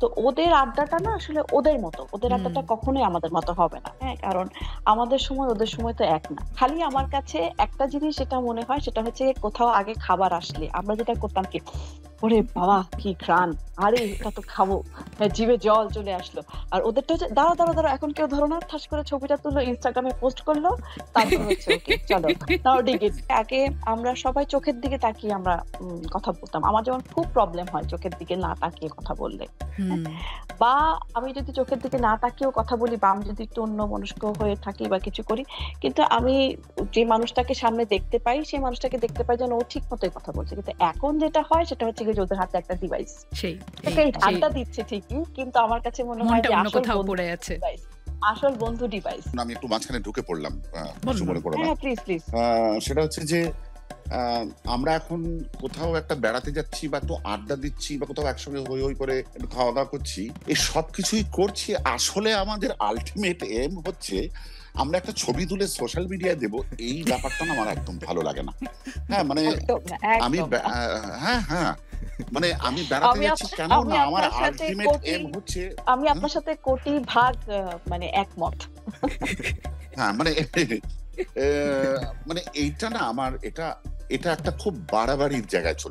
তো ওদের আড্ডাটা না আসলে ওদের মতো, ওদের আড্ডাটা কখনোই আমাদের মতো হবে না। হ্যাঁ, কারণ আমাদের সময় ওদের সময় তো এক না। খালি আমার কাছে একটা জিনিস যেটা মনে হয় সেটা হচ্ছে কোথাও আগে খাবার আসলে আমরা যেটা করতাম কি, ওরে বাবা কি ঘ্রাণ, আরে এটা তো খাবো, হ্যাঁ, জিভে জল চলে আসলো। আর ওদেরটা হচ্ছে দাঁড়া দাঁড়া দাঁড়া, এখন কেউ ধরো না, ঠাস করে ছবিটা তুললো, ইনস্টাগ্রামে পোস্ট করলো, তারপর হচ্ছে ওকে চলো নাও টিকিট। আগে আমরা সবাই চোখের দিকে তাকিয়ে আমরা কথা বলতাম। আমার যেমন খুব প্রবলেম হয় চোখের দিকে না তাকিয়ে কথা বললে, হ্যাঁ? বা আমি যদি চোখের দিকে না তাকিয়েও কথা বলি, বা আমি যদি একটু অন্য মনস্ক হয়ে থাকি বা কিছু করি, কিন্তু আমি যে মানুষটাকে সামনে দেখতে পাই সেই মানুষটাকে দেখতে পাই যেন ও ঠিক মতোই কথা বলছে। কিন্তু এখন যেটা হয় সেটা হচ্ছে কি, যে ওদের হাতে একটা ডিভাইস, আড্ডা দিচ্ছে ঠিকই, কিন্তু আমার কাছে মনে হয় যে আসল বন্ধু ডিভাইস, আসল বন্ধু ডিভাইস। আমি একটু মাঝখানে ঢুকে পড়লাম, প্লিজ প্লিজ। সেটা হচ্ছে যে আমরা এখন কোথাও একটা বেড়াতে যাচ্ছি বা তো আড্ডা দিচ্ছি বা কোথাও একসঙ্গে হই হই করে একটু খাওয়া দাওয়া করছি, এই সব কিছুই করছি, আসলে আমাদের আলটিমেট এম হচ্ছে আমরা একটা ছবি তুলে সোশ্যাল মিডিয়ায় দেব। এই ব্যাপারটা না আমার একদম ভালো লাগে না। হ্যাঁ, মানে আমি হ্যাঁ হ্যাঁ মানে আমি বেড়াতে যাচ্ছি কেন না, আমার আলটিমেট এম হচ্ছে, আমি আপনার সাথে কোটি ভাগ মানে একমত। হ্যাঁ মানে মানে এইটা না আমার এটা এটা একটা খুব বাড়াবাড়ির জায়গায় চলে